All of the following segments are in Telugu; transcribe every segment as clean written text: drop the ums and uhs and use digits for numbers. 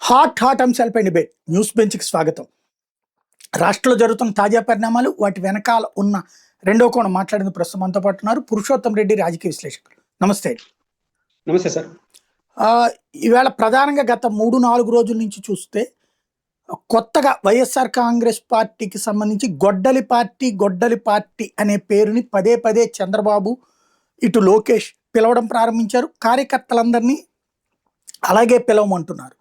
హాట్ అంశాలపై డిబేట్ న్యూస్ బెంచ్కి స్వాగతం. రాష్ట్రంలో జరుగుతున్న తాజా పరిణామాలు, వాటి వెనకాల ఉన్న రెండో కోణం మాట్లాడిన ప్రస్తుతం మనతో పాటు ఉన్నారు పురుషోత్తం రెడ్డి, రాజకీయ విశ్లేషకులు. నమస్తే. నమస్తే సార్. ఈవేళ ప్రధానంగా గత 3-4 రోజుల నుంచి చూస్తే కొత్తగా వైఎస్ఆర్ కాంగ్రెస్ పార్టీకి సంబంధించి గొడ్డలి పార్టీ అనే పేరుని పదే పదే చంద్రబాబు, ఇటు లోకేష్ పిలవడం ప్రారంభించారు. కార్యకర్తలందరినీ అలాగే పిలవమంటున్నారు.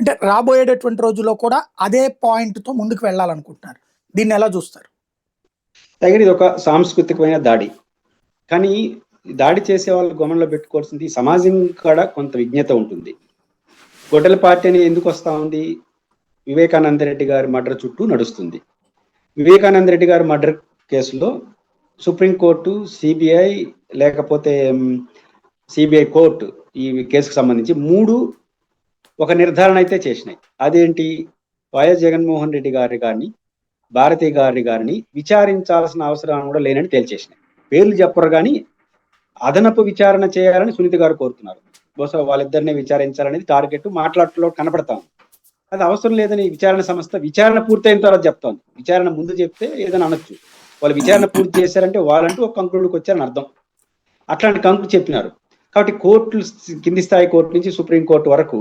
అంటే రాబోయేటటువంటి రోజుల్లో కూడా అదే పాయింట్తో ముందుకు వెళ్ళాలనుకుంటున్నారు. దీన్ని ఎలా చూస్తారు? ఇది ఒక సాంస్కృతికమైన దాడి. కానీ దాడి చేసే వాళ్ళు గమనంలో పెట్టుకోవాల్సింది సమాజం కూడా కొంత విజ్ఞత ఉంటుంది. గొడ్డల పార్టీ అని ఎందుకు వస్తా ఉంది? వివేకానంద రెడ్డి గారి మర్డర్ చుట్టూ నడుస్తుంది. వివేకానంద రెడ్డి గారి మర్డర్ కేసులో సుప్రీంకోర్టు, సిబిఐ లేకపోతే సిబిఐ కోర్టు ఈ కేసుకు సంబంధించి 3 ఒక నిర్ధారణ అయితే చేసినాయి. అదేంటి? వైఎస్ జగన్మోహన్ రెడ్డి గారిని, భారతి గారిని విచారించాల్సిన అవసరం కూడా లేనని తేల్చేసినాయి. పేర్లు చెప్పరు కానీ అదనపు విచారణ చేయాలని సునీత గారు కోరుతున్నారు. బహుశా వాళ్ళిద్దరినే విచారించాలనేది టార్గెట్ మాట్లాడటంలో కనపడతాం. అది అవసరం లేదని విచారణ సంస్థ విచారణ పూర్తయిన తర్వాత చెప్తాను. విచారణ ముందు చెప్తే ఏదైనా అనొచ్చు. వాళ్ళు విచారణ పూర్తి చేశారంటే వాళ్ళంటూ ఒక కంక్లూడ్కి వచ్చారని అర్థం. అట్లాంటి కంక్లూడ్ చెప్పినారు. కాబట్టి కోర్టులు, కింది స్థాయి కోర్టు నుంచి సుప్రీంకోర్టు వరకు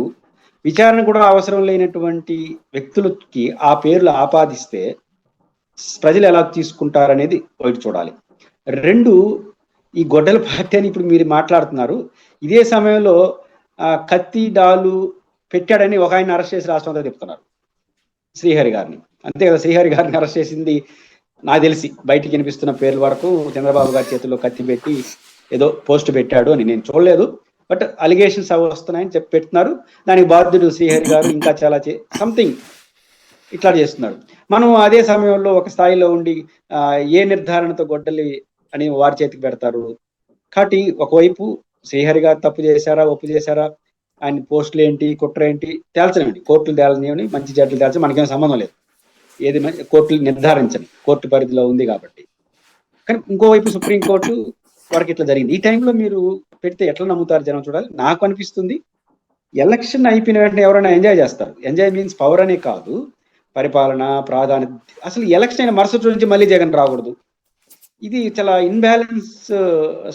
విచారణ కూడా అవసరం లేనటువంటి వ్యక్తులకి ఆ పేర్లు ఆపాదిస్తే ప్రజలు ఎలా తీసుకుంటారనేది ఒకటి చూడాలి. 2, ఈ గొడ్డల పార్టీ అని ఇప్పుడు మీరు మాట్లాడుతున్నారు. ఇదే సమయంలో కత్తి డాలు పెట్టాడని ఒక ఆయన అరెస్ట్ చేసి రాష్ట్రంలో చెప్తున్నారు, శ్రీహరి గారిని. అంతే కదా, శ్రీహరి గారిని అరెస్ట్ చేసింది నాకు తెలిసి బయటికి వినిపిస్తున్న పేర్ల వరకు చంద్రబాబు గారి చేతుల్లో కత్తి పెట్టి ఏదో పోస్ట్ పెట్టాడు అని నేను చూడలేదు. బట్ అలిగేషన్స్ అవి వస్తున్నాయని చెప్పి పెడుతున్నారు. దానికి బాధ్యుడు శ్రీహరి గారు ఇంకా చాలా సంథింగ్ ఇట్లా చేస్తున్నారు. మనం అదే సమయంలో ఒక స్థాయిలో ఉండి ఏ నిర్ధారణతో గొడ్డలి అని వారి చేతికి పెడతారు. కాబట్టి ఒకవైపు శ్రీహరి గారు తప్పు చేశారా, ఒప్పు చేశారా, ఆయన పోస్టులు ఏంటి, కుట్ర ఏంటి తేల్చనివ్వండి, కోర్టులు తేల్చనివ్వండి, మంచి చెడ్డలు తేల్చని మనకేం సంబంధం లేదు. ఏది కోర్టులు నిర్ధారించని, కోర్టు పరిధిలో ఉంది కాబట్టి. కానీ ఇంకోవైపు సుప్రీంకోర్టు వరకు ఇట్లా జరిగింది. ఈ టైంలో మీరు పెడితే ఎట్లా నమ్ముతారు జనం చూడాలి. నాకు అనిపిస్తుంది ఎలక్షన్ అయిపోయిన వెంటనే ఎవరైనా ఎంజాయ్ చేస్తారు. ఎంజాయ్ మీన్స్ పవర్ అనే కాదు, పరిపాలన ప్రాధాన్యత. అసలు ఎలక్షన్ అయిన మరుసటి నుంచి మళ్ళీ జగన్ రాకూడదు. ఇది చాలా ఇన్బ్యాలెన్స్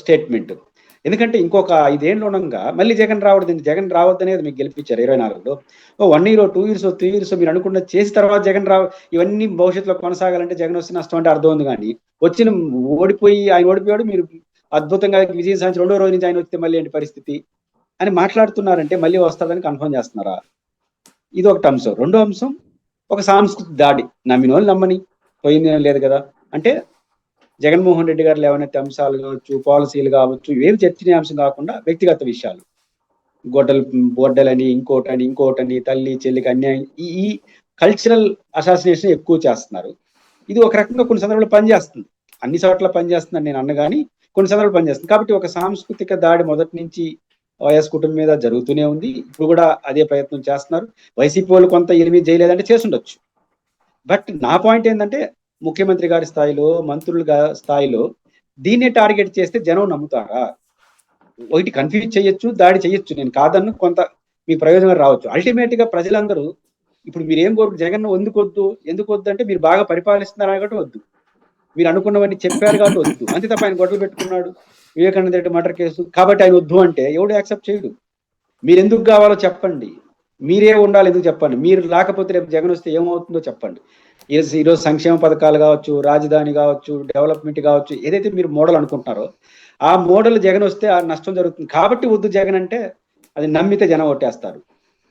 స్టేట్మెంట్. ఎందుకంటే ఇంకొక 5 ఏళ్ళు ఉండగా మళ్ళీ జగన్ రావద్దు. జగన్ రావద్దనేది మీకు గెలిపించారు 24లో. 1 year 2 years 3 years మీరు అనుకున్న చేసిన తర్వాత జగన్ ఇవన్నీ భవిష్యత్తులో కొనసాగాలంటే జగన్ వస్తే నష్టం అంటే అర్థం ఉంది. కానీ ఆయన ఓడిపోయాడు, మీరు అద్భుతంగా విజయం సాధించి 2వ రోజు నుంచి ఆయన వస్తే మళ్ళీ ఏంటి పరిస్థితి అని మాట్లాడుతున్నారంటే మళ్ళీ వస్తాడని కన్ఫర్మ్ చేస్తున్నారా? ఇది ఒకటి అంశం. 2వ అంశం ఒక సాంస్కృతిక దాడి. నమ్మిన వాళ్ళు నమ్మని పోయింది లేదు కదా. అంటే జగన్మోహన్ రెడ్డి గారు లేవనెత్తే అంశాలు కావచ్చు, పాలసీలు కావచ్చు, ఏమి చర్చనీయాంశం కాకుండా వ్యక్తిగత విషయాలు, గొడ్డలని ఇంకోటని తల్లి చెల్లికి అన్యాయం, ఈ కల్చరల్ అసాసినేషన్ ఎక్కువ చేస్తున్నారు. ఇది ఒక రకంగా కొన్ని సందర్భాల్లో పనిచేస్తుంది. అన్ని చోట్ల పనిచేస్తుందని నేను అన్నగాని కొన్ని సందర్భాలు పనిచేస్తుంది. కాబట్టి ఒక సాంస్కృతిక దాడి మొదటి నుంచి వైఎస్ కుటుంబం మీద జరుగుతూనే ఉంది. ఇప్పుడు కూడా అదే ప్రయత్నం చేస్తున్నారు. వైసీపీ వాళ్ళు కొంత ఎనిమిది చేయలేదంటే చేసుండొచ్చు. బట్ నా పాయింట్ ఏంటంటే ముఖ్యమంత్రి గారి స్థాయిలో, మంత్రుల స్థాయిలో దీన్నే టార్గెట్ చేస్తే జనం నమ్ముతారా? ఒకటి కన్ఫ్యూజ్ చేయొచ్చు, దాడి చేయొచ్చు, నేను కాదన్ను, కొంత మీ ప్రయోజనం రావచ్చు. అల్టిమేట్ గా ప్రజలందరూ ఇప్పుడు మీరు ఏం కోరు, జగన్ ఎందుకు వద్దు అంటే మీరు బాగా పరిపాలిస్తున్నారు కాబట్టి వద్దు, మీరు అనుకున్నవన్నీ చెప్పారు కాబట్టి వద్దు, అంతే తప్ప ఆయన గొడవలు పెట్టుకున్నాడు వివేకానంద రెడ్డి మర్డర్ కేసు కాబట్టి ఆయన వద్దు అంటే ఎవడు యాక్సెప్ట్ చేయడు. మీరు ఎందుకు కావాలో చెప్పండి, మీరే ఉండాలి ఎందుకు చెప్పండి. మీరు లేకపోతే రేపు జగన్ వస్తే ఏమవుతుందో చెప్పండి. ఈరోజు సంక్షేమ పథకాలు కావచ్చు, రాజధాని కావచ్చు, డెవలప్మెంట్ కావచ్చు, ఏదైతే మీరు మోడల్ అనుకుంటున్నారో ఆ మోడల్ జగన్ వస్తే ఆ నష్టం జరుగుతుంది కాబట్టి వద్దు జగన్ అంటే అది నమ్మితే జనం ఓటేస్తారు.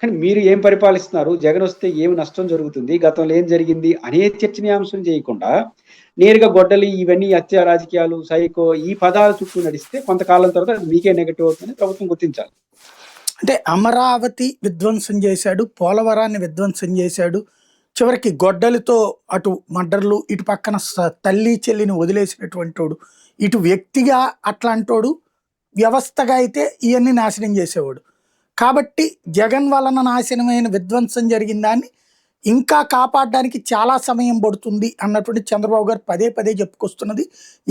కానీ మీరు ఏం పరిపాలిస్తున్నారు, జగన్ వస్తే ఏమి నష్టం జరుగుతుంది, గతంలో ఏం జరిగింది అనే చర్చనీయాంశం చేయకుండా నేరుగా గొడ్డలి, ఇవన్నీ హత్య రాజకీయాలు, సైకో, ఈ పదాల చుట్టూ నడిస్తే కొంతకాలం తర్వాత అది మీకే నెగటివ్ అవుతుందని ప్రభుత్వం గుర్తించాలి. అంటే అమరావతి విధ్వంసం చేశాడు, పోలవరాన్ని విధ్వంసం చేశాడు, చివరికి గొడ్డలితో అటు మర్డర్లు, ఇటు పక్కన తల్లి చెల్లిని వదిలేసినటువంటి వాడు, ఇటు వ్యక్తిగా అట్లాంటోడు, వ్యవస్థగా అయితే ఇవన్నీ నాశనం చేసేవాడు. కాబట్టి జగన్ వలన నాశనమైన విధ్వంసం జరిగిన దాన్ని ఇంకా కాపాడడానికి చాలా సమయం పడుతుంది అన్నటువంటి చంద్రబాబు గారు పదే పదే చెప్పుకొస్తున్నది.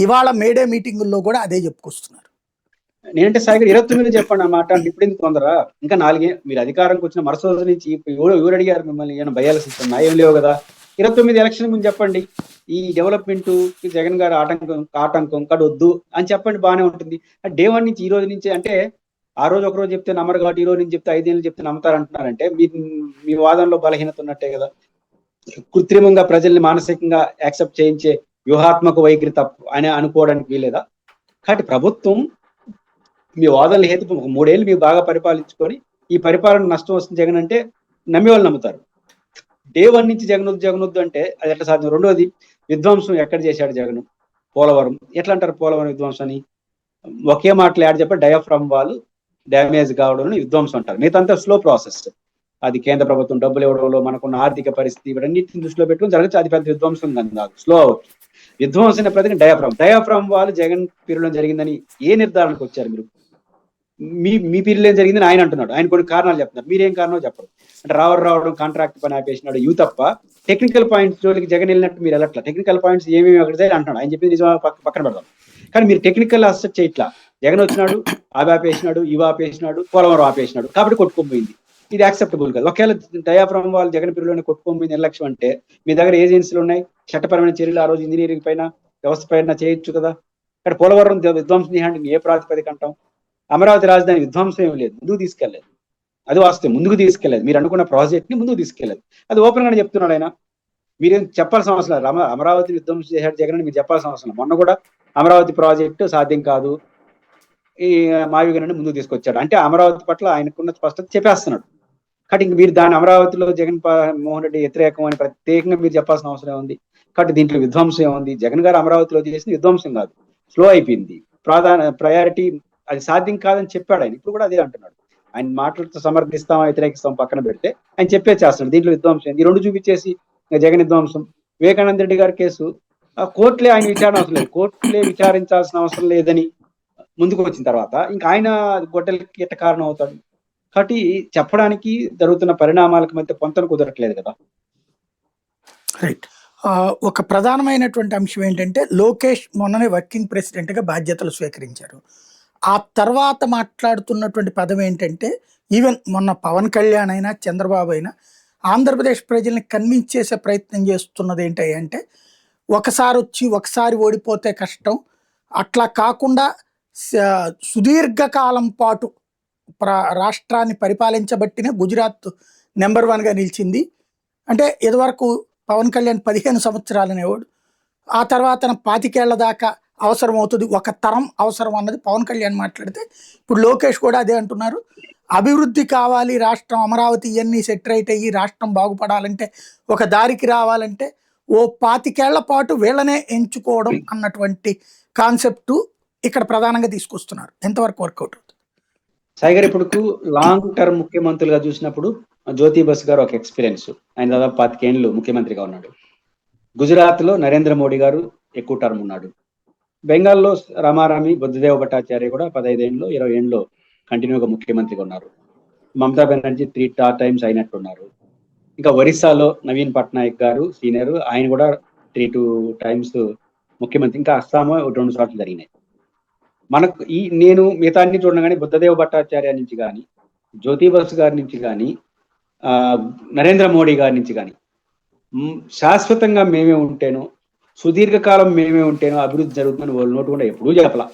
ఇవాళ మేడే మీటింగుల్లో కూడా అదే చెప్పుకొస్తున్నారు. నేనంటే సాయి గారు 29 చెప్పండి ఆ మాట అంటే ఇప్పుడు ఎందుకు తొందర? ఇంకా 4 మీరు అధికారంకి వచ్చిన మరుసటి రోజు నుంచి ఎవరు అడిగారు మిమ్మల్ని? ఏమైనా భయాలు సిస్టమ్ ఏం లేవు కదా. 29 ఎలక్షన్ ముందు చెప్పండి, ఈ డెవలప్మెంట్ జగన్ గారు ఆటంకం వద్దు అని చెప్పండి, బాగానే ఉంటుంది. డే 1 నుంచి ఈ రోజు నుంచి అంటే ఆ రోజు ఒక రోజు చెప్తే నమ్మరు కాబట్టి ఈ రోజు నుంచి చెప్తే 5 ఏళ్ళు చెప్తే నమ్ముతారు అంటున్నారంటే మీ వాదనలో బలహీనత ఉన్నట్టే కదా. కృత్రిమంగా ప్రజల్ని మానసికంగా యాక్సెప్ట్ చేయించే వ్యూహాత్మక వైఖరి తప్పు అని అనుకోవడానికి వీలేదా? కాబట్టి ప్రభుత్వం మీ వాదనలు హేతు 3 ఏళ్ళు మీరు బాగా పరిపాలించుకొని ఈ పరిపాలన నష్టం వస్తుంది జగన్ అంటే నమ్మే వాళ్ళు నమ్ముతారు. డే 1 నుంచి జగనొద్దు అంటే అది ఎట్లా సాధ్యం? రెండోది, విధ్వంసం ఎక్కడ చేశాడు జగన్? పోలవరం. ఎట్లా అంటారు పోలవరం విధ్వంసం అని? ఒకే మాటలు యాడ్ చెప్పి డయాఫ్రమ్ వాల్ డ్యామేజ్ కావడం విధ్వంసం అంటారు. మిగతా స్లో ప్రాసెస్. అది కేంద్ర ప్రభుత్వం డబ్బులు ఇవ్వడంలో మనకున్న ఆర్థిక పరిస్థితి ఇవన్నిటిని దృష్టిలో పెట్టుకుని జరగచ్చు. అది పెద్ద విధ్వంసం కాదు, స్లో అవ్వచ్చు. విధ్వంసం ప్రతి డయాఫ్రమ్ వాల్ జగన్ పీరియడ్లో జరిగిందని ఏ నిర్ధారణకు వచ్చారు మీరు? మీ పీరియడ్లో ఏం జరిగిందని ఆయన అంటున్నాడు. ఆయన కొన్ని కారణాలు చెప్తున్నారు, మీరేం కారణం చెప్పరు. అంటే రావడం కాంట్రాక్ట్ పని ఆపేసినాడు ఇవి తప్ప టెక్నికల్ పాయింట్స్ జోలికి జగన్ వెళ్ళినట్టు మీరు వెళ్ళట్లా. టెక్నికల్ పాయింట్స్ ఏమేమి అక్కడ అంటున్నాడు, ఆయన చెప్పింది నిజమా పక్కన పెడదాం. కానీ మీరు టెక్నికల్ అసెట్ చేయట్లా. జగన్ వచ్చినాడు, అవి ఆపేసినాడు, ఇవి ఆపేసినాడు, పోలవరం ఆపేసినాడు కాబట్టి కొట్టుకోపోయింది. ఇది యాక్సెప్టబుల్ కాదు. ఒకవేళ డయాఫ్రమ్ వాళ్ళు జగన్ పీరియడ్లోనే కొట్టుకోపోయింది నిర్లక్ష్యం అంటే మీ దగ్గర ఏజెన్సీలు ఉన్నాయి, చట్టపరమైన చర్యలు ఆ రోజు ఇంజనీరింగ్ పైన వ్యవస్థ పైన చేయొచ్చు కదా. ఇక్కడ పోలవరం విధ్వంసం ఏ ప్రాతిపదిక అంటాం? అమరావతి రాజధాని విధ్వంసం ఏమి లేదు, ముందుకు తీసుకెళ్లేదు. అది వాస్తవం, ముందుకు తీసుకెళ్లేదు. మీరు అనుకున్న ప్రాజెక్ట్ ని ముందుకు తీసుకెళ్లేదు. అది ఓపెన్ గానే చెప్తున్నాడు ఆయన. మీరేం చెప్పాల్సిన అవసరం లేదు. అమరావతి విధ్వంసం చేశాడు జగన్ అని మీరు చెప్పాల్సిన అవసరం. మొన్న కూడా అమరావతి ప్రాజెక్టు సాధ్యం కాదు, ఈ మావిగనని ముందుకు తీసుకొచ్చాడు. అంటే అమరావతి పట్ల ఆయనకున్న స్పష్టత చెప్పేస్తున్నాడు. కాబట్టి ఇంక మీరు దాని అమరావతిలో మోహన్ రెడ్డి వ్యతిరేకం అని ప్రత్యేకంగా మీరు చెప్పాల్సిన అవసరం ఉంది. కాబట్టి దీంట్లో విధ్వంసం ఏముంది? జగన్ గారు అమరావతిలో చేసిన విధ్వంసం కాదు, స్లో అయిపోయింది. ప్రయారిటీ అది సాధ్యం కాదని చెప్పాడు ఆయన. ఇప్పుడు కూడా అదే అంటున్నాడు. ఆయన మాటలతో సమర్థిస్తాం వ్యతిరేకిస్తాం పక్కన పెడితే ఆయన చేస్తున్నాడు దీంట్లో విధ్వంసం. ఈ రెండు చూపించేసి జగన్ విధ్వంసం. వివేకానంద రెడ్డి గారి కేసు కోర్టులే ఆయన విచారణ అవసరం లేదు, కోర్టులే విచారించాల్సిన అవసరం లేదని ముందుకు వచ్చిన తర్వాత ఇంకా ఆయన గొడ్డలకి ఎట్ట కారణం అవుతాడు? కాబట్టి చెప్పడానికి జరుగుతున్న పరిణామాలకు మధ్య పొంతన కుదరట్లేదు కదా. రైట్. ఒక ప్రధానమైనటువంటి అంశం ఏంటంటే లోకేష్ మొన్ననే వర్కింగ్ ప్రెసిడెంట్గా బాధ్యతలు స్వీకరించారు. ఆ తర్వాత మాట్లాడుతున్నటువంటి పదం ఏంటంటే ఈవెన్ మొన్న పవన్ కళ్యాణ్ అయినా చంద్రబాబు అయినా ఆంధ్రప్రదేశ్ ప్రజల్ని కన్విన్స్ చేసే ప్రయత్నం చేస్తున్నది ఏంటి అంటే ఒకసారి వచ్చి ఒకసారి ఓడిపోతే కష్టం, అట్లా కాకుండా సుదీర్ఘకాలం పాటు రాష్ట్రాన్ని పరిపాలించబట్టినే గుజరాత్ నెంబర్ 1గా నిలిచింది. అంటే ఇదివరకు పవన్ కళ్యాణ్ 15 సంవత్సరాలు అనేవాడు, ఆ తర్వాత 25 ఏళ్ల దాకా అవసరం అవుతుంది, ఒక తరం అవసరం అన్నది పవన్ కళ్యాణ్ మాట్లాడితే ఇప్పుడు లోకేష్ కూడా అదే అంటున్నారు. అభివృద్ధి కావాలి, రాష్ట్రం అమరావతి ఇవన్నీ సెటరైట్ అయ్యి రాష్ట్రం బాగుపడాలంటే ఒక దారికి రావాలంటే ఓ 25 ఏళ్ల పాటు వీళ్ళనే ఎంచుకోవడం అన్నటువంటి కాన్సెప్టు ఇక్కడ ప్రధానంగా తీసుకొస్తున్నారు. ఎంతవరకు వర్కౌట్ అవుతుంది? సాయి గారు ఇప్పుడు లాంగ్ టర్మ్ ముఖ్యమంత్రులుగా చూసినప్పుడు జ్యోతి బసు గారు ఒక ఎక్స్పీరియన్స్. ఆయన దాదాపు 25 ఏళ్ళు ముఖ్యమంత్రిగా ఉన్నాడు. గుజరాత్ లో నరేంద్ర మోడీ గారు ఎక్కువ టర్మ్ ఉన్నాడు. బెంగాల్లో రామారామి బుద్ధదేవ భట్టాచార్య కూడా 15 ఏళ్ళు 20 ఏళ్ళు కంటిన్యూగా ముఖ్యమంత్రిగా ఉన్నారు. మమతా బెనర్జీ 3 టైమ్స్ అయినట్టున్నారు. ఇంకా ఒరిస్సాలో నవీన్ పట్నాయక్ గారు సీనియర్, ఆయన కూడా 3 టైమ్స్ ముఖ్యమంత్రి. ఇంకా అస్సాము 2 సార్లు జరిగినాయి. మనకు నేను మిగతా అన్ని చూడడం కానీ బుద్ధదేవ భట్టాచార్య నుంచి కానీ, జ్యోతి బసు గారి నుంచి కానీ, నరేంద్ర మోడీ గారి నుంచి కానీ శాశ్వతంగా మేమే ఉంటేనో సుదీర్ఘకాలం మేమే ఉంటేనో అభివృద్ధి జరుగుతుందని వాళ్ళు నోటు కూడా ఎప్పుడూ చెప్పలా.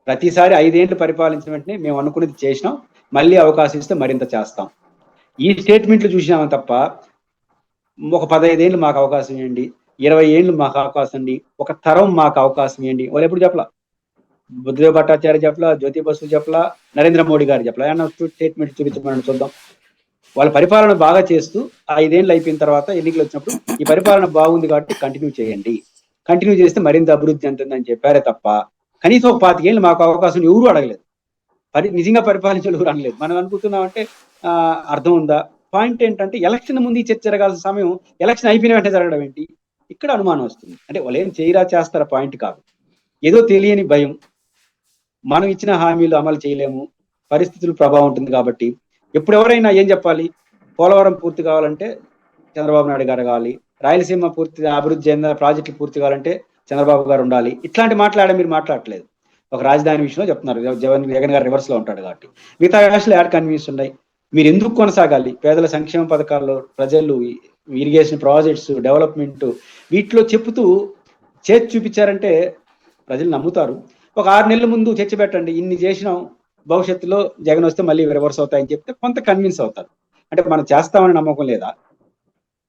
ప్రతిసారి 5 ఏళ్ళు పరిపాలించిన వెంటనే మేము అనుకునేది చేసినాం, మళ్ళీ అవకాశం ఇస్తే మరింత చేస్తాం, ఈ స్టేట్మెంట్లు చూసినాము తప్ప ఒక 15 ఏళ్ళు మాకు అవకాశం ఇవ్వండి, 20 ఏళ్ళు మాకు అవకాశం ఇవ్వండి, ఒక తరం మాకు అవకాశం ఇవ్వండి వాళ్ళు ఎప్పుడు చెప్పలా. బుద్ధదేవ్ భట్టాచార్య చెప్పలా, జ్యోతి బసు చెప్పలా, నరేంద్ర మోడీ గారు చెప్పలా. ఏమన్నా స్టేట్మెంట్ చూపించమని చూద్దాం. వాళ్ళ పరిపాలన బాగా చేస్తూ 5 ఏళ్ళు అయిపోయిన తర్వాత ఎన్నికలు వచ్చినప్పుడు ఈ పరిపాలన బాగుంది కాబట్టి కంటిన్యూ చేయండి, కంటిన్యూ చేస్తే మరింత అభివృద్ధి చెందుతుందని చెప్పారే తప్ప కనీసం ఒక 25 ఏళ్ళు మాకు అవకాశం ఎవరు అడగలేదు. నిజంగా పరిపాలించాలి ఎవరు అనలేదు. మనం అనుకుంటున్నామంటే అర్థం ఉందా? పాయింట్ ఏంటంటే ఎలక్షన్ ముందు ఈ చర్చ జరగాల్సిన సమయం ఎలక్షన్ అయిపోయిన వెంటనే జరగడం ఏంటి? ఇక్కడ అనుమానం వస్తుంది. అంటే వాళ్ళు ఏం చేస్తారా పాయింట్ కాదు, ఏదో తెలియని భయం. మనం ఇచ్చిన హామీలు అమలు చేయలేము, పరిస్థితుల ప్రభావం ఉంటుంది కాబట్టి ఎప్పుడు ఎవరైనా ఏం చెప్పాలి? పోలవరం పూర్తి కావాలంటే చంద్రబాబు నాయుడు గారు కావాలి, రాయలసీమ పూర్తి అభివృద్ధి చెందిన ప్రాజెక్టులు పూర్తి కావాలంటే చంద్రబాబు గారు ఉండాలి. ఇట్లాంటి మీరు మాట్లాడట్లేదు. ఒక రాజధాని విషయంలో చెప్తున్నారు, జగన్ గారు రివర్స్ లో ఉంటాడు కాబట్టి. మిగతా రాష్ట్రాలు యాడ్ కన్వీన్స్ ఉన్నాయి. మీరు ఎందుకు కొనసాగాలి? పేదల సంక్షేమ పథకాల్లో ప్రజలు, ఇరిగేషన్ ప్రాజెక్ట్స్, డెవలప్మెంట్ వీటిలో చెప్తూ చేతి చూపించారంటే ప్రజలు నమ్ముతారు. ఒక 6 నెలల ముందు చర్చ పెట్టండి, ఇన్ని చేసినాం, భవిష్యత్తులో జగన్ వస్తే మళ్ళీ రివర్స్ అవుతాయని చెప్తే కొంత కన్విన్స్ అవుతారు. అంటే మనం చేస్తామని నమ్మకం లేదా?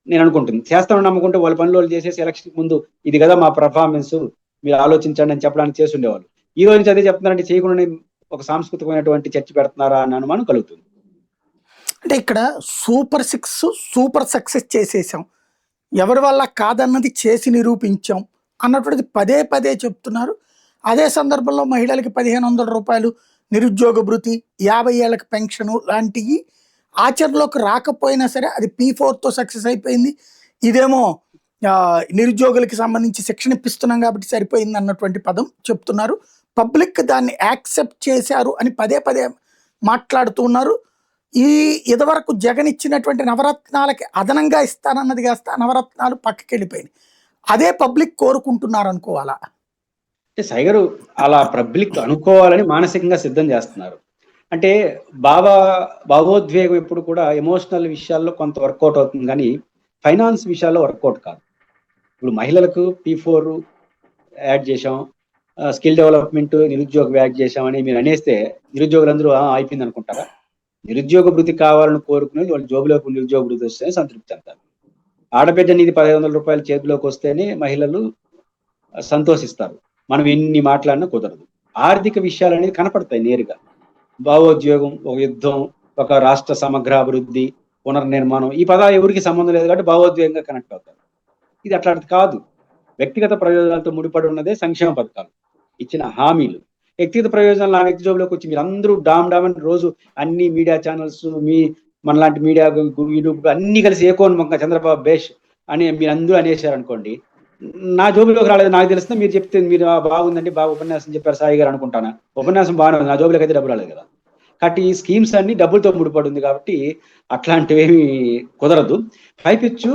నేను అనుకుంటుంది చేస్తామని నమ్ముకుంటే వాళ్ళ పనులు వాళ్ళు చేసేసి ఎలక్షన్ ముందు ఇది కదా మా పర్ఫార్మెన్స్, మీరు ఆలోచించండి అని చెప్పడానికి చేసి ఉండేవాళ్ళు. ఈ రోజు నుంచి అదే చెప్తున్నారంటే చేయకుండా ఒక సాంస్కృతికమైనటువంటి చర్చ పెడుతున్నారా అని అనుమానం కలుగుతుంది. అంటే ఇక్కడ సూపర్ 6 సూపర్ సక్సెస్ చేసేసాం, ఎవరి వల్ల కాదన్నది చేసి నిరూపించాం అన్నటువంటిది పదే పదే చెప్తున్నారు. అదే సందర్భంలో మహిళలకి 1500 రూపాయలు నిరుద్యోగ భృతి, 50 ఏళ్ళకి పెన్షను లాంటివి ఆచరణలోకి రాకపోయినా సరే అది P4తో సక్సెస్ అయిపోయింది. ఇదేమో నిరుద్యోగులకి సంబంధించి శిక్షణ ఇప్పిస్తున్నాం కాబట్టి సరిపోయింది అన్నటువంటి పదం చెప్తున్నారు. పబ్లిక్ దాన్ని యాక్సెప్ట్ చేశారు అని పదే పదే మాట్లాడుతున్నారు. ఈ ఇదివరకు జగన్ ఇచ్చినటువంటి నవరత్నాలకి అదనంగా ఇస్తానన్నది కాస్త నవరత్నాలు పక్కకి వెళ్ళిపోయినాయి. అదే పబ్లిక్ కోరుకుంటున్నారు అనుకోవాలా? అంటే సైగరు అలా పబ్లిక్ అనుకోవాలని మానసికంగా సిద్ధం చేస్తున్నారు. అంటే భావోద్వేగం ఎప్పుడు కూడా ఎమోషనల్ విషయాల్లో కొంత వర్కౌట్ అవుతుంది, కానీ ఫైనాన్స్ విషయాల్లో వర్కౌట్ కాదు. ఇప్పుడు మహిళలకు P4 యాడ్ చేశాం, స్కిల్ డెవలప్మెంట్, నిరుద్యోగం యాడ్ చేశామని మీరు అనేస్తే నిరుద్యోగులందరూ అయిపోయింది అనుకుంటారా? నిరుద్యోగ భృతి కావాలని కోరుకునేది వాళ్ళ జోబులోకి నిరుద్యోగ భృతి వస్తేనే సంతృప్తి చెందారు. ఆడబిడ్డ నిధి 1500 రూపాయలు చేతిలోకి వస్తేనే మహిళలు సంతోషిస్తారు. మనం ఎన్ని మాట్లాడినా కుదరదు. ఆర్థిక విషయాలు అనేది కనపడతాయి నేరుగా. భావోద్వేగం, ఒక యుద్ధం, ఒక రాష్ట్ర సమగ్ర అభివృద్ధి, పునర్నిర్మాణం, ఈ పదాలు ఎవరికి సంబంధం లేదు కాబట్టి భావోద్వేగంగా కనెక్ట్ అవుతారు. ఇది అట్లాంటిది కాదు. వ్యక్తిగత ప్రయోజనాలతో ముడిపడి ఉన్నదే సంక్షేమ పథకాలు, ఇచ్చిన హామీలు. వ్యక్తిగత ప్రయోజనాలు నా వ్యక్తి జోబులోకి వచ్చి మీరు అందరూ డామ్ అని రోజు అన్ని మీడియా ఛానల్స్, మనలాంటి మీడియా, యూట్యూబ్ అన్ని కలిసి ఏకోన్ముఖంగా చంద్రబాబు బేష్ అని మీరు అందరూ అనేసారు అనుకోండి, నా జోబులోకి రాలేదు నాకు తెలిస్తే మీరు చెప్తే మీరు బాగుందండి, బాగా ఉపన్యాసం చెప్పారు సాయి గారు అనుకుంటానా? ఉపన్యాసం బాగానే ఉంది, నా జోబులోకి అయితే డబ్బులు రాలేదు కదా. కాబట్టి ఈ స్కీమ్స్ అన్ని డబ్బులతో ముడిపడి ఉంది కాబట్టి అట్లాంటివేమి కుదరదు. పైపిచ్చు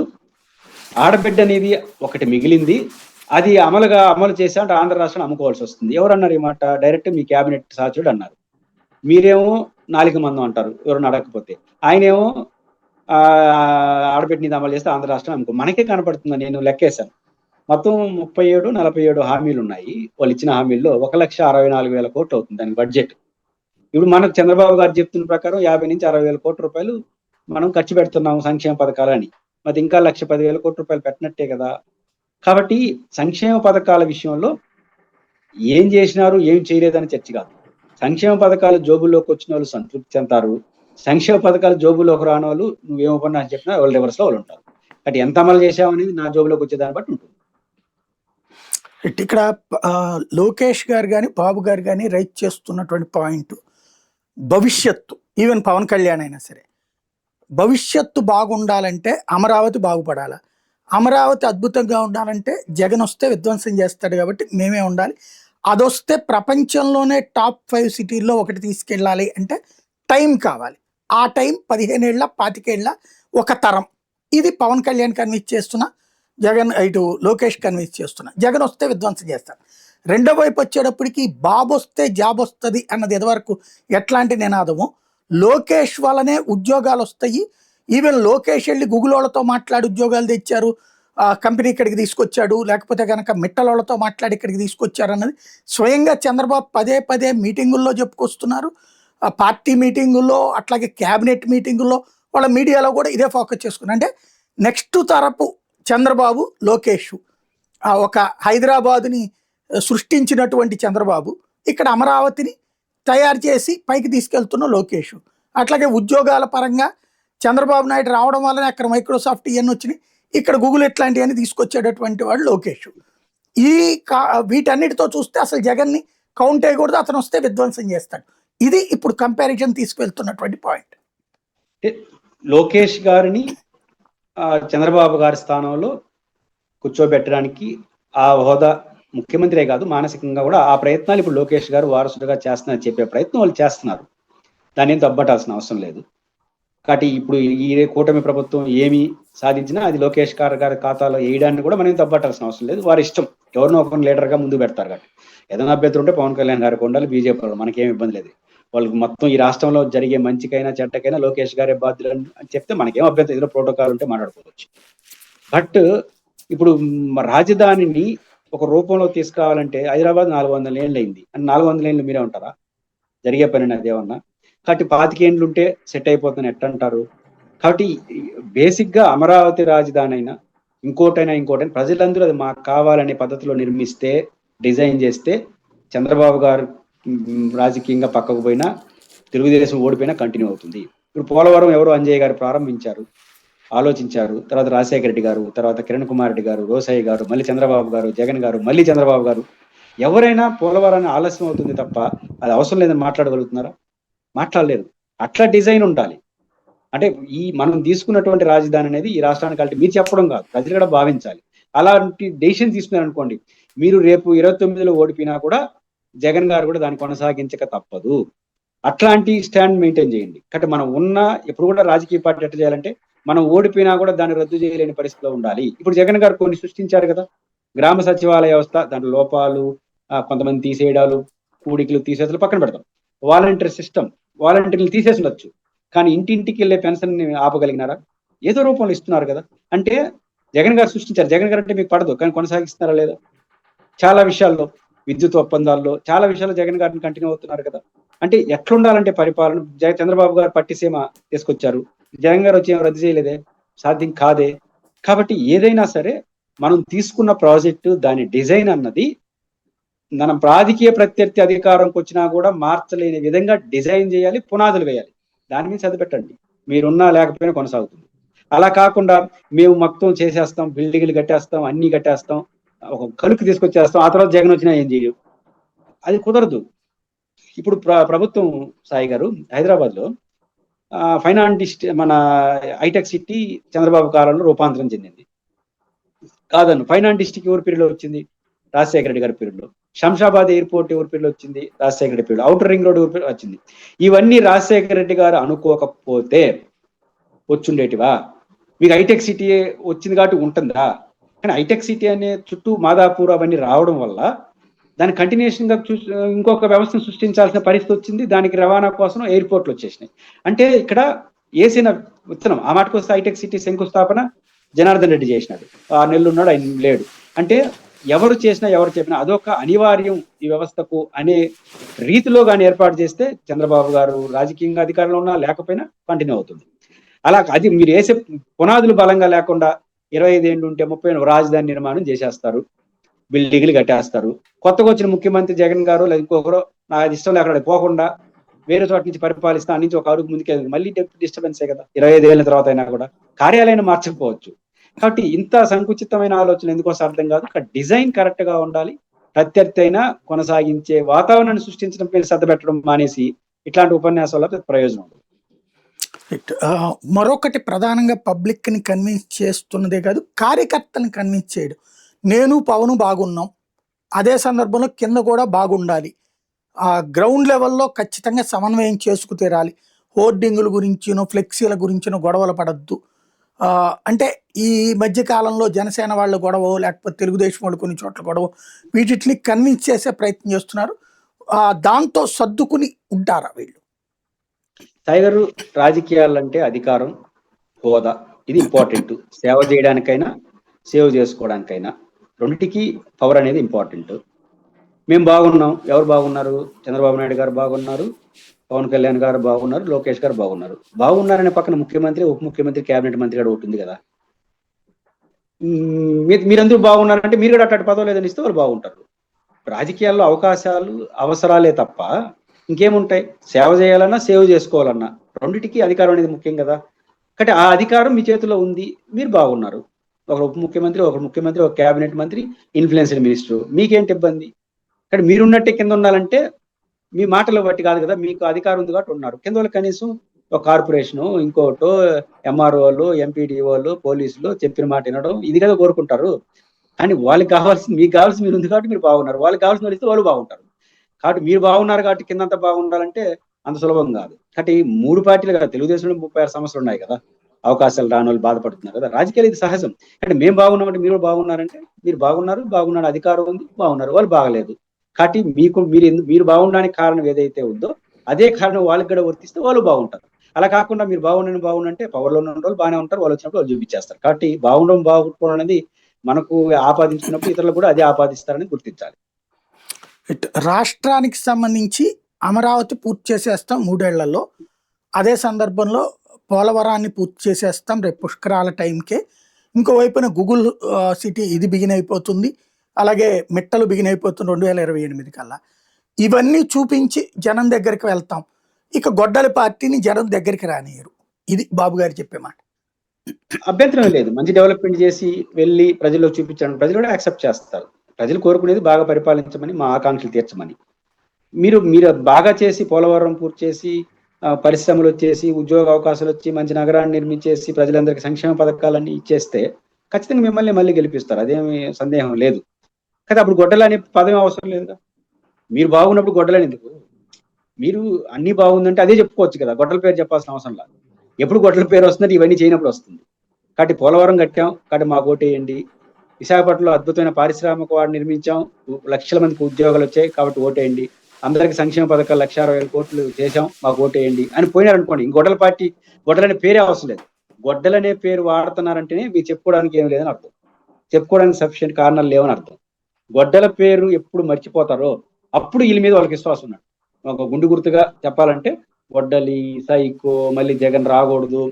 ఆడబిడ్డ అనేది ఒకటి మిగిలింది, అది అమలు చేసా అంటే ఆంధ్ర రాష్ట్రాన్ని అమ్ముకోవాల్సి వస్తుంది. ఎవరన్నారు ఈ మాట? డైరెక్ట్ మీ క్యాబినెట్ సహచరుడు అన్నారు. మీరేమో 4 మంది అంటారు ఎవరన్నా అడగకపోతే, ఆయనేమో ఆడబిడ్డ మీద అమలు చేస్తే ఆంధ్ర రాష్ట్రం అమ్ముకో. మనకే కనపడుతుంది, నేను లెక్కేశాను, మొత్తం 47 హామీలు ఉన్నాయి. వాళ్ళు ఇచ్చిన హామీల్లో 1,64,000 కోట్లు అవుతుంది దానికి బడ్జెట్. ఇప్పుడు మనకు చంద్రబాబు గారు చెప్తున్న ప్రకారం 50 నుంచి 60,000 కోట్ల రూపాయలు మనం ఖర్చు పెడుతున్నాము సంక్షేమ పథకాలని. మరి ఇంకా 1,10,000 కోట్ల రూపాయలు పెట్టినట్టే కదా. కాబట్టి సంక్షేమ పథకాల విషయంలో ఏం చేసినారు, ఏం చేయలేదని చర్చ కాదు. సంక్షేమ పథకాలు జోబుల్లోకి వచ్చిన వాళ్ళు సంతృప్తి చెందుతారు, సంక్షేమ పథకాలు జోబుల్లోకి రాని వాళ్ళు నువ్వేం ఉపన్యాసం చెప్పినా వాళ్ళు రివర్స్ లో వాళ్ళు ఉంటారు. కాబట్టి ఎంత అమలు చేసామనేది నా జోబులోకి వచ్చేదాన్ని బట్టి ఉంటుంది. ఇక్కడ లోకేష్ గారు కానీ బాబు గారు కానీ రైట్ చేస్తున్నటువంటి పాయింట్, భవిష్యత్తు, ఈవెన్ పవన్ కళ్యాణ్ అయినా సరే, భవిష్యత్తు బాగుండాలంటే అమరావతి బాగుపడాలి, అమరావతి అద్భుతంగా ఉండాలంటే జగన్ వస్తే విధ్వంసం చేస్తాడు కాబట్టి మేమే ఉండాలి, అదొస్తే ప్రపంచంలోనే టాప్ 5 సిటీల్లో ఒకటి తీసుకెళ్ళాలి అంటే టైం కావాలి. ఆ టైం 15 ఏళ్ళ 25 ఏళ్ళ ఒక తరం. ఇది పవన్ కళ్యాణ్ కన్విన్స్ చేస్తున్నా, జగన్ ఇటు లోకేష్ కన్విన్స్ చేస్తున్నా. జగన్ వస్తే విధ్వంసం చేస్తాడు. రెండో వైపు వచ్చేటప్పటికి బాబు వస్తే జాబ్ వస్తుంది అన్నది ఎదవరకు ఎట్లాంటి నినాదమో, లోకేష్ వల్లనే ఉద్యోగాలు వస్తాయి, ఈవెన్ లోకేష్ వెళ్ళి గూగుల్ వాళ్ళతో మాట్లాడి ఉద్యోగాలు తెచ్చారు, కంపెనీ ఇక్కడికి తీసుకొచ్చాడు, లేకపోతే కనుక మిట్టలోళ్ళతో మాట్లాడి ఇక్కడికి తీసుకొచ్చారు అన్నది స్వయంగా చంద్రబాబు పదే పదే మీటింగుల్లో చెప్పుకొస్తున్నారు. పార్టీ మీటింగుల్లో, అట్లాగే క్యాబినెట్ మీటింగుల్లో, వాళ్ళ మీడియాలో కూడా ఇదే ఫోకస్ చేసుకున్నారు. అంటే నెక్స్ట్ తరపు చంద్రబాబు లోకేష్, ఒక హైదరాబాదుని సృష్టించినటువంటి చంద్రబాబు ఇక్కడ అమరావతిని తయారు చేసి పైకి తీసుకెళ్తున్న లోకేష్. అట్లాగే ఉద్యోగాల పరంగా చంద్రబాబు నాయుడు రావడం వల్లనే అక్కడ మైక్రోసాఫ్ట్ ఇవన్నీ వచ్చినాయి, ఇక్కడ గూగుల్ ఇట్లాంటివన్నీ తీసుకొచ్చేటటువంటి వాడు లోకేష్. వీటన్నిటితో చూస్తే అసలు జగన్ని కౌంట్ చేయకూడదు, అతను వస్తే విధ్వంసం చేస్తాడు. ఇది ఇప్పుడు కంపారిజన్ తీసుకువెళ్తున్నటువంటి పాయింట్. లోకేష్ గారిని చంద్రబాబు గారి స్థానంలో కూర్చోబెట్టడానికి ఆ హోదా ముఖ్యమంత్రే కాదు మానసికంగా కూడా ఆ ప్రయత్నాలు ఇప్పుడు లోకేష్ గారు వారసుడుగా చేస్తున్నారని చెప్పే ప్రయత్నం వాళ్ళు చేస్తున్నారు. దాని ఏం తప్పటాల్సిన అవసరం లేదు. కాబట్టి ఇప్పుడు ఈ కూటమి ప్రభుత్వం ఏమి సాధించినా అది లోకేష్ గారి ఖాతాలో వేయడాన్ని కూడా మనం తప్పట్టాల్సిన అవసరం లేదు. వారి ఇష్టం, ఎవరినో ఒక లీడర్ గా ముందు పెడతారు. కాబట్టి ఏదైనా అభ్యర్థులు ఉంటే పవన్ కళ్యాణ్ గారికి ఉండాలి, బీజేపీ వాళ్ళు, మనకేం ఇబ్బంది లేదు. వాళ్ళకి మొత్తం ఈ రాష్ట్రంలో జరిగే మంచికైనా చెడ్డకైనా లోకేష్ గారే బాధ్యులు అని చెప్తే మనకేం అభ్యంతరం, ఏదో ప్రోటోకాల్ ఉంటే మాట్లాడుకోవచ్చు. బట్ ఇప్పుడు రాజధానిని ఒక రూపంలో తీసుకురావాలంటే హైదరాబాద్ 400 ఏళ్ళు అయింది అని 400 ఏళ్ళు మీరే ఉంటారా? జరిగే పని అది ఏమన్నా? కాబట్టి 25 ఏళ్ళు ఉంటే సెట్ అయిపోతుందని ఎట్టంటారు? కాబట్టి బేసిక్ గా అమరావతి రాజధాని అయినా ఇంకోటైనా ప్రజలందరూ అది మాకు కావాలనే పద్ధతిలో నిర్మిస్తే, డిజైన్ చేస్తే చంద్రబాబు గారు రాజకీయంగా పక్కకు పోయినా, తెలుగుదేశం ఓడిపోయినా కంటిన్యూ అవుతుంది. ఇప్పుడు పోలవరం ఎవరు అంజయ్య గారు ప్రారంభించారు, ఆలోచించారు. తర్వాత రాజశేఖర రెడ్డి గారు, తర్వాత కిరణ్ కుమార్ రెడ్డి గారు, రోసయ్య గారు, మళ్ళీ చంద్రబాబు గారు, జగన్ గారు, మళ్ళీ చంద్రబాబు గారు. ఎవరైనా పోలవరాన్ని ఆలస్యం అవుతుంది తప్ప అది అవసరం లేదని మాట్లాడగలుగుతున్నారా? మాట్లాడలేరు. అట్లా డిజైన్ ఉండాలి. అంటే ఈ మనం తీసుకున్నటువంటి రాజధాని అనేది ఈ రాష్ట్రానికి అంటే మీరు చెప్పడం కాదు, ప్రజలు కూడా భావించాలి. అలాంటి డెసిషన్ తీసుకున్నారనుకోండి, మీరు రేపు 29లో ఓడిపోయినా కూడా జగన్ గారు కూడా దాన్ని కొనసాగించక తప్పదు. అట్లాంటి స్టాండ్ మెయింటైన్ చేయండి. కాబట్టి మనం ఉన్న ఎప్పుడు కూడా రాజకీయ పార్టీ ఎట్లా చేయాలంటే, మనం ఓడిపోయినా కూడా దాన్ని రద్దు చేయలేని పరిస్థితిలో ఉండాలి. ఇప్పుడు జగన్ గారు కొన్ని సృష్టించారు కదా, గ్రామ సచివాలయ వ్యవస్థ, దాంట్లో లోపాలు, కొంతమంది తీసేయడాలు, కూడికలు తీసేసలు పక్కన పెడతాం. వాలంటీర్ సిస్టమ్, వాలంటీర్లు తీసేసి ఉండొచ్చు, కానీ ఇంటింటికి వెళ్ళే పెన్షన్ ఆపగలిగినారా? ఏదో రూపంలో ఇస్తున్నారు కదా. అంటే జగన్ గారు సృష్టించారు. జగన్ గారు అంటే మీకు పడదు, కానీ కొనసాగిస్తున్నారా లేదా? చాలా విషయాల్లో, విద్యుత్ ఒప్పందాల్లో చాలా విషయాల్లో జగన్ గారిని కంటిన్యూ అవుతున్నారు కదా. అంటే ఎట్లుండాలంటే పరిపాలన, చంద్రబాబు గారు పట్టిసీమ తీసుకొచ్చారు, జగన్ గారు వచ్చి రద్దు చేయలేదే, సాధ్యం కాదే. కాబట్టి ఏదైనా సరే మనం తీసుకున్న ప్రాజెక్టు, దాని డిజైన్ అన్నది మనం రాజకీయ ప్రత్యర్థి అధికారంకి వచ్చినా కూడా మార్చలేని విధంగా డిజైన్ చేయాలి, పునాదులు వేయాలి. దాని మీద చదిపెట్టండి, మీరున్నా లేకపోయినా కొనసాగుతుంది. అలా కాకుండా మేము మొత్తం చేసేస్తాం, బిల్డింగ్లు కట్టేస్తాం, అన్ని కట్టేస్తాం, ఒక కలుపు తీసుకొచ్చేస్తాం, ఆ తర్వాత జగన్ వచ్చినా ఏం చేయవు, అది కుదరదు. ఇప్పుడు ప్రభుత్వం సాయి గారు హైదరాబాద్ లో ఫైనాన్స్ మన హైటెక్ సిటీ చంద్రబాబు కాలంలో రూపాంతరం చెందింది కాదను. ఫైనాన్స్ డిస్ట్రిక్ట్ ఎవరి పీరియడ్ లో వచ్చింది? రాజశేఖర రెడ్డి గారి పీరియడ్ లో. శంషాబాద్ ఎయిర్పోర్ట్ ఎవరి పీరియడ్ వచ్చింది? Rajasekhara Reddy period. Outer ring road వచ్చింది. ఇవన్నీ రాజశేఖర రెడ్డి గారు అనుకోకపోతే వచ్చుండేటివా? మీకు హైటెక్ సిటీ వచ్చింది కాబట్టి ఉంటుందా? కానీ హైటెక్ సిటీ అనే చుట్టూ మాదాపూర్ అవన్నీ రావడం వల్ల దాని కంటిన్యూషన్ గా ఇంకొక వ్యవస్థను సృష్టించాల్సిన పరిస్థితి వచ్చింది. దానికి రవాణా కోసం ఎయిర్పోర్ట్లు వచ్చేసినాయి. అంటే ఇక్కడ వేసిన విత్తనం, ఆ మాటకు వస్తే హైటెక్ సిటీ శంకుస్థాపన జనార్దన్ రెడ్డి చేసినాడు, 6 నెలలు ఉన్నాడు, ఆయన లేడు. అంటే ఎవరు చేసినా ఎవరు చెప్పినా అదొక అనివార్యం ఈ వ్యవస్థకు అనే రీతిలో కానీ ఏర్పాటు చేస్తే చంద్రబాబు గారు రాజకీయంగా అధికారంలో ఉన్నా లేకపోయినా కంటిన్యూ అవుతుంది. అలా అది మీరు వేసే పునాదులు బలంగా లేకుండా 25 ఏళ్ళు ఉంటే 30 ఏళ్ళు రాజధాని నిర్మాణం చేసేస్తారు, బిల్డింగ్లు కట్టేస్తారు. కొత్తగా వచ్చిన ముఖ్యమంత్రి జగన్ గారు లేదా ఇంకొకరు నాకు ఇష్టం లేకుండా పోకుండా వేరే చోట నుంచి పరిపాలిస్తా నుంచి ఒక అడుగు ముందుకెళ్ళి మళ్ళీ డిస్టర్బెన్సే కదా. 25 ఏళ్ళ తర్వాత అయినా కూడా కార్యాలయాన్ని మార్చకపోవచ్చు. కాబట్టి ఇంత సంకుచితమైన ఆలోచన ఎందుకోసం అర్థం కాదు. డిజైన్ కరెక్ట్ గా ఉండాలి. ప్రత్యర్థి అయినా కొనసాగించే వాతావరణాన్ని సృష్టించడం పేరు శ్రద్ధ పెట్టడం మానేసి ఇట్లాంటి ఉపన్యాసాల ప్రయోజనం ఉండదు. మరొకటి ప్రధానంగా పబ్లిక్ ని కన్విన్స్ చేస్తున్నదే కాదు, కార్యకర్తలను కన్విన్స్ చేయడం. నేను పవన్ బాగున్నాం, అదే సందర్భంలో కింద కూడా బాగుండాలి, ఆ గ్రౌండ్ లెవెల్లో ఖచ్చితంగా సమన్వయం చేసుకు తీరాలి, హోర్డింగుల గురించినో ఫ్లెక్సీల గురించినో గొడవలు పడద్దు. అంటే ఈ మధ్య కాలంలో జనసేన వాళ్ళు గొడవ, లేకపోతే తెలుగుదేశం వాళ్ళు కొన్ని చోట్ల గొడవ, వీటిని కన్విన్స్ చేసే ప్రయత్నం చేస్తున్నారు. దాంతో సర్దుకుని ఉంటారా వీళ్ళు? సాయి గారు, రాజకీయాలంటే అధికారం, హోదా, ఇది ఇంపార్టెంట్. సేవ చేయడానికైనా సేవ్ చేసుకోవడానికైనా రెండింటికి పవర్ అనేది ఇంపార్టెంట్. మేము బాగున్నాం, ఎవరు బాగున్నారు? చంద్రబాబు నాయుడు గారు బాగున్నారు, పవన్ కళ్యాణ్ గారు బాగున్నారు, లోకేష్ గారు బాగున్నారు. బాగున్నారనే పక్కన ముఖ్యమంత్రి, ఉప ముఖ్యమంత్రి, కేబినెట్ మంత్రి కూడా ఉంటుంది కదా. మీరందరూ బాగున్నారంటే మీరు కూడా అట్లాంటి పదవులు ఏదైనా ఇస్తే వాళ్ళు బాగుంటారు. రాజకీయాల్లో అవకాశాలు అవసరాలే తప్ప ఇంకేముంటాయి? సేవ చేయాలన్నా సేవ్ చేసుకోవాలన్నా రెండింటికి అధికారం అనేది ముఖ్యం కదా. కాబట్టి ఆ అధికారం మీ చేతిలో ఉంది, మీరు బాగున్నారు. ఒక ఉప ముఖ్యమంత్రి, ఒక కేబినెట్ మంత్రి, ఇన్ఫ్లుయెన్స్డ్ మినిస్టర్, మీకేంటి ఇబ్బంది? కానీ మీరున్నట్టే కింద ఉండాలంటే మీ మాటలు బట్టి కాదు కదా, మీకు అధికారం ఉంది కాబట్టి ఉన్నారు. కింద వాళ్ళు కనీసం ఒక కార్పొరేషను, ఇంకోటో, ఎంఆర్ఓలు, ఎంపీడీఓలు, పోలీసులు చెప్పిన మాట వినడం, ఇది కదా కోరుకుంటారు. కానీ వాళ్ళకి కావాల్సింది, మీకు కావాల్సింది మీరు ఉంది కాబట్టి మీరు బాగున్నారు, వాళ్ళకి కావాల్సిన వాళ్ళు ఇస్తే వాళ్ళు బాగుంటారు. కాబట్టి మీరు బాగున్నారు కాబట్టి కిందంతా బాగుండాలంటే అంత సులభం కాదు. కాబట్టి 3 పార్టీలు కదా, తెలుగుదేశంలో 36 సమస్యలు ఉన్నాయి కదా, అవకాశాలు రాని వాళ్ళు బాధపడుతున్నారు కదా. రాజకీయాలు ఇది సహజం. అంటే మేము బాగున్నామంటే మీరు బాగున్నారంటే, మీరు బాగున్నారు, అధికారం ఉంది, బాగున్నారు, వాళ్ళు బాగలేదు. కాబట్టి మీరు బాగుండడానికి కారణం ఏదైతే ఉందో అదే కారణం వాళ్ళకి కూడా వర్తిస్తే వాళ్ళు బాగుంటారు. అలా కాకుండా మీరు బాగుండంటే పవర్లో ఉన్న వాళ్ళు బాగానే ఉంటారు, వాళ్ళు వచ్చినప్పుడు వాళ్ళు చూపించేస్తారు. కాబట్టి బాగుండడం అనేది మనకు ఆపాదించుకున్నప్పుడు ఇతరులు కూడా అదే ఆపాదిస్తారని గుర్తించాలి. రాష్ట్రానికి సంబంధించి అమరావతి పూర్తి చేసేస్తాం 3 ఏళ్లలో. అదే సందర్భంలో పోలవరాన్ని పూర్తి చేసేస్తాం రేపు పుష్కరాల టైంకే. ఇంకోవైపున గూగుల్ సిటీ ఇది బిగిన్ అయిపోతుంది, అలాగే మిట్టలు బిగిన్ అయిపోతుంది 2028 కల్లా. ఇవన్నీ చూపించి జనం దగ్గరికి వెళ్తాం. ఇక గొడ్డలి పార్టీని జనం దగ్గరికి రానియరు. ఇది బాబు గారు చెప్పే మాట. అభ్యంతరం లేదు. మంచి డెవలప్మెంట్ చేసి వెళ్ళి ప్రజల్లో చూపించడం, ప్రజలు కూడా యాక్సెప్ట్ చేస్తారు. ప్రజలు కోరుకునేది బాగా పరిపాలించమని, మా ఆకాంక్షలు తీర్చమని. మీరు బాగా చేసి పోలవరం పూర్తి చేసి పరిశ్రమలు వచ్చేసి ఉద్యోగ అవకాశాలు వచ్చి మంచి నగరాన్ని నిర్మించేసి ప్రజలందరికీ సంక్షేమ పథకాలన్నీ ఇచ్చేస్తే ఖచ్చితంగా మిమ్మల్ని మళ్ళీ గెలిపిస్తారు, అదేమి సందేహం లేదు కదా. అప్పుడు గొడ్డలు అనే పదం అవసరం లేదుగా. మీరు బాగున్నప్పుడు గొడ్డలని ఎందుకు? మీరు అన్ని బాగుందంటే అదే చెప్పుకోవచ్చు కదా, గొడ్డల పేరు చెప్పాల్సిన అవసరం లేదు. ఎప్పుడు గొడ్డల పేరు వస్తుందంటే ఇవన్నీ చేయనప్పుడు వస్తుంది. కాబట్టి పోలవరం కట్టాం, కాబట్టి మాకు ఓటేయండి. విశాఖపట్నంలో అద్భుతమైన పారిశ్రామిక వాడు నిర్మించాం, లక్షల మందికి ఉద్యోగాలు వచ్చాయి, కాబట్టి ఓటేయండి. అందరికి సంక్షేమ పథకాలు 1,60,000 కోట్లు చేశాం, మాకు ఓటేయండి అని పోయినారనుకోండి, గొడ్డల పార్టీ గొడ్డలనే పేరే అవసరం లేదు. గొడ్డలనే పేరు వాడుతున్నారంటేనే మీరు చెప్పుకోవడానికి ఏం లేదని అర్థం, చెప్పుకోవడానికి సఫిషియెంట్ కారణాలు లేవని అర్థం. గొడ్డల పేరు ఎప్పుడు మర్చిపోతారో అప్పుడు వీళ్ళ మీద వాళ్ళకి విశ్వాసం ఉన్నాడు. ఒక గుండు గుర్తుగా చెప్పాలంటే గొడ్డలి, సైకో, మళ్ళీ జగన్ రాకూడదు,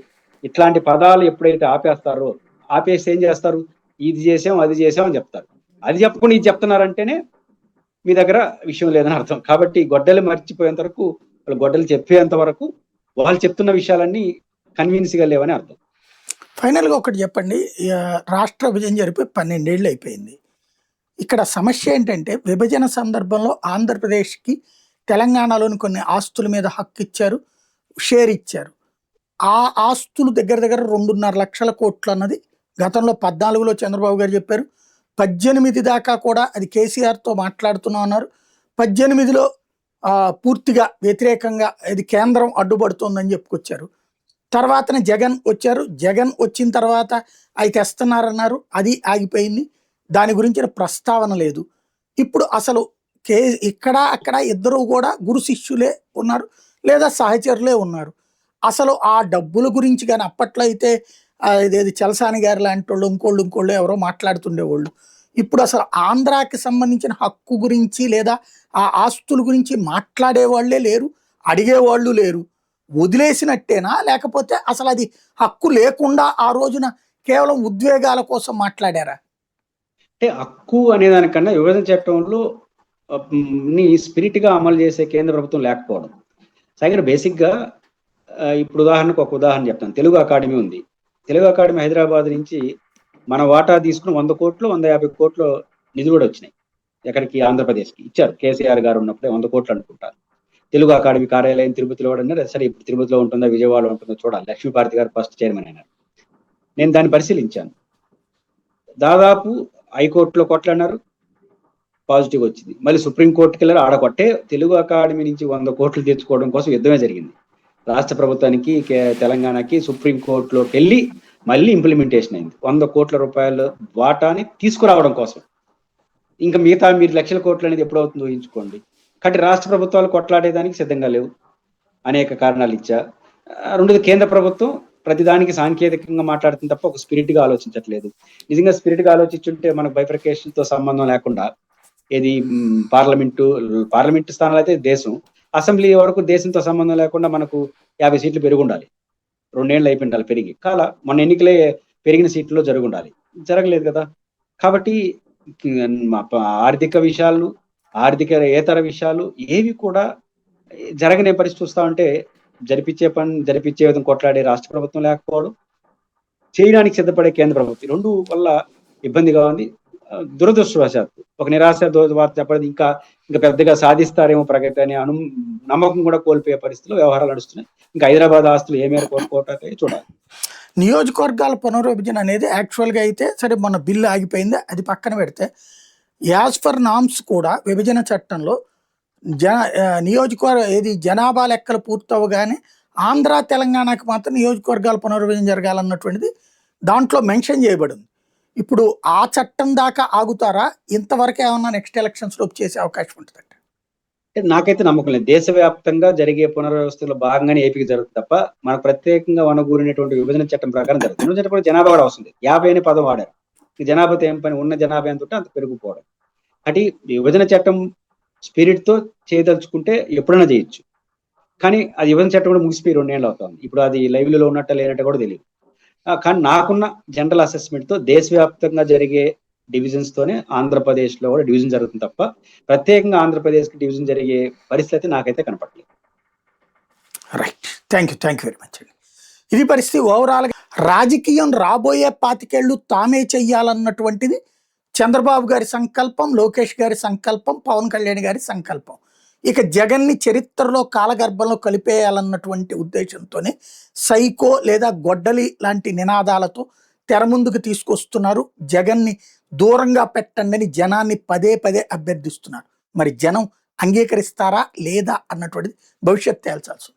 ఇట్లాంటి పదాలు ఎప్పుడైతే ఆపేస్తారో, ఆపేసి ఏం చేస్తారు, ఇది చేసాం అది చేసాం అని చెప్తారు. అది చెప్పకుండా ఇది చెప్తున్నారంటేనే మీ దగ్గర విషయం లేదని అర్థం. కాబట్టి గొడ్డలు మర్చిపోయేంత వరకు, వాళ్ళు గొడ్డలు చెప్పేంత వరకు వాళ్ళు చెప్తున్న విషయాలన్నీ కన్విన్స్గా లేవని అర్థం. ఫైనల్గా ఒకటి చెప్పండి, రాష్ట్ర విభజన జరిపి 12 ఏళ్ళు అయిపోయింది. ఇక్కడ సమస్య ఏంటంటే విభజన సందర్భంలో ఆంధ్రప్రదేశ్కి తెలంగాణలోని కొన్ని ఆస్తుల మీద హక్కు ఇచ్చారు, షేర్ ఇచ్చారు. ఆ ఆస్తులు దగ్గర దగ్గర 2.5 లక్షల కోట్లు అన్నది గతంలో 14లో చంద్రబాబు గారు చెప్పారు. 18 దాకా కూడా అది కేసీఆర్తో మాట్లాడుతున్నాం అన్నారు. 18లో పూర్తిగా వ్యతిరేకంగా ఇది కేంద్రం అడ్డుపడుతోందని చెప్పుకొచ్చారు. తర్వాతనే జగన్ వచ్చారు, జగన్ వచ్చిన తర్వాత అవి తెస్తున్నారన్నారు, అది ఆగిపోయింది. దాని గురించిన ప్రస్తావన లేదు. ఇప్పుడు అసలు ఇక్కడ అక్కడ ఇద్దరు కూడా గురు శిష్యులే ఉన్నారు, లేదా సహచరులే ఉన్నారు. అసలు ఆ డబ్బుల గురించి కానీ అప్పట్లో అయితే ఇదేది చలసాని గారు లాంటి వాళ్ళు ఇంకోళ్ళు ఎవరో మాట్లాడుతుండేవాళ్ళు. ఇప్పుడు అసలు ఆంధ్రాకి సంబంధించిన హక్కు గురించి లేదా ఆ ఆస్తుల గురించి మాట్లాడేవాళ్లే లేరు, అడిగేవాళ్ళు లేరు. వదిలేసినట్టేనా, లేకపోతే అసలు అది హక్కు లేకుండా ఆ రోజున కేవలం ఉద్వేగాల కోసం మాట్లాడారా? అంటే హక్కు అనే దానికన్నా విభజన చట్టంలో స్పిరిట్ గా అమలు చేసే కేంద్ర ప్రభుత్వం లేకపోవడం. సైగర్ బేసిక్ గా ఇప్పుడు ఉదాహరణకు ఒక ఉదాహరణ చెప్తాను. తెలుగు అకాడమీ ఉంది. తెలుగు అకాడమీ హైదరాబాద్ నుంచి మన వాటా తీసుకుని 100 కోట్లు 150 కోట్లు నిధులు కూడా వచ్చినాయి. ఎక్కడికి? ఆంధ్రప్రదేశ్కి ఇచ్చారు. కేసీఆర్ గారు ఉన్నప్పుడే 100 కోట్లు అనుకుంటారు. తెలుగు అకాడమీ కార్యాలయం తిరుపతిలో అన్నారు. సరే, ఇప్పుడు తిరుపతిలో ఉంటుందా విజయవాడలో ఉంటుందో చూడాలి. లక్ష్మీపార్తి గారు ఫస్ట్ చైర్మన్ అయినారు. నేను దాన్ని పరిశీలించాను. దాదాపు హైకోర్టులో కొట్లాడినారు, పాజిటివ్ వచ్చింది. మళ్ళీ సుప్రీంకోర్టుకి వెళ్ళారు, ఆడకొట్టే తెలుగు అకాడమీ నుంచి 100 కోట్లు తెచ్చుకోవడం కోసం యుద్ధమే జరిగింది. రాష్ట్ర ప్రభుత్వానికి తెలంగాణకి సుప్రీంకోర్టులోకి వెళ్ళి మళ్ళీ ఇంప్లిమెంటేషన్ అయింది. 100 కోట్ల రూపాయల వాటాని తీసుకురావడం కోసం. ఇంకా మిగతా మీరు లక్షల కోట్లు అనేది ఎప్పుడవుతుందో ఊహించుకోండి. కాబట్టి రాష్ట్ర ప్రభుత్వాలు కొట్లాడేదానికి సిద్ధంగా లేవు, అనేక కారణాలు ఇచ్చా. రెండోది, కేంద్ర ప్రభుత్వం ప్రతిదానికి సాంకేతికంగా మాట్లాడుతుంది తప్ప ఒక స్పిరిట్ గా ఆలోచించట్లేదు. నిజంగా స్పిరిట్ గా ఆలోచించుంటే మనకు బైఫర్కేషన్ తో సంబంధం లేకుండా ఏది పార్లమెంటు స్థానాలు అయితే దేశం, అసెంబ్లీ వరకు దేశంతో సంబంధం లేకుండా మనకు 50 సీట్లు పెరిగి ఉండాలి. 2 ఏళ్ళు అయిపోయి ఉండాలి పెరిగి. మొన్న ఎన్నికలే పెరిగిన సీట్లలో జరుగుండాలి, జరగలేదు కదా. కాబట్టి ఆర్థిక విషయాలు, ఆర్థికేతర విషయాలు ఏవి కూడా జరగనే పరిస్థితి చూస్తా ఉంటే జరిపించే విధంగా కొట్లాడే రాష్ట్ర ప్రభుత్వం లేకపోవడం, చేయడానికి సిద్ధపడే కేంద్ర ప్రభుత్వం, రెండు వల్ల ఇబ్బందిగా ఉంది. దురదృష్టవశాత్తు ఒక నిరాశ వార్త చెప్పడం, ఇంకా పెద్దగా సాధిస్తారేమో ప్రగతి అనే నమ్మకం కూడా కోల్పోయే పరిస్థితిలో వ్యవహారాలు నడుస్తున్నాయి. ఇంకా హైదరాబాద్ ఆస్తులు ఏ మేర కోరుకోవటానికి చూడాలి. నియోజకవర్గాల పునర్విభజన అనేది యాక్చువల్గా అయితే సరే, మన బిల్లు ఆగిపోయింది, అది పక్కన పెడితే యాజ్ ఫర్ నామ్స్ కూడా విభజన చట్టంలో నియోజకవర్గ ఏది జనాభా లెక్కలు పూర్తవగానే ఆంధ్ర తెలంగాణకి మాత్రం నియోజకవర్గాల పునర్విభజన జరగాలన్నటువంటిది దాంట్లో మెన్షన్ చేయబడింది. ఇప్పుడు ఆ చట్టం దాకా ఆగుతారా? ఇంతవరకు ఏమన్నా నెక్స్ట్ ఎలక్షన్స్ లోపు చేసే అవకాశం ఉంటుందంట? అంటే నాకైతే నమ్మకం లేదు. దేశవ్యాప్తంగా జరిగే పునర్వ్యవస్థలో భాగంగానే ఏపీకి జరుగుతుంది తప్ప మనకు ప్రత్యేకంగా వనగూరినటువంటి విభజన చట్టం ప్రకారం జరుగుతుంది. విభజన చట్టం కూడా జనాభా కూడా వస్తుంది. 50 అనే పదం వాడారు. ఈ జనాభాతో ఏం పని, ఉన్న జనాభా ఎంత ఉంటే అంత పెరిగిపోవడం. అంటే ఈ విభజన చట్టం స్పిరిట్ తో చేయదలుచుకుంటే ఎప్పుడైనా చేయొచ్చు. కానీ అది విభజన చట్టం కూడా ముగిసిపోయి 2 ఏళ్ళు అవుతుంది. ఇప్పుడు అది లైవ్ లో ఉన్నట్ట లేనట్టు కూడా తెలియదు. కానీ నాకున్న జనరల్ అసెస్మెంట్ తో దేశవ్యాప్తంగా జరిగే డివిజన్స్ తోనే ఆంధ్రప్రదేశ్ లో కూడా డివిజన్ జరుగుతుంది తప్ప ప్రత్యేకంగా ఆంధ్రప్రదేశ్ కి డివిజన్ జరిగే పరిస్థితి నాకైతే కనపడలేదు. Right, thank you very much అండి. ఇది పరిస్థితి. ఓవరాల్గా రాజకీయం రాబోయే 25 ఏళ్ళు తామే చెయ్యాలన్నటువంటిది చంద్రబాబు గారి సంకల్పం, లోకేష్ గారి సంకల్పం, పవన్ కళ్యాణ్ గారి సంకల్పం. ఇక జగన్ని చరిత్రలో కాలగర్భంలో కలిపేయాలన్నటువంటి ఉద్దేశంతోనే సైకో లేదా గొడ్డలి లాంటి నినాదాలతో తెర ముందుకు తీసుకొస్తున్నారు. జగన్ని దూరంగా పెట్టండి అని జనాన్ని పదే పదే అభ్యర్థిస్తున్నారు. మరి జనం అంగీకరిస్తారా లేదా అన్నటువంటిది భవిష్యత్ తేల్చాల్సి ఉంది.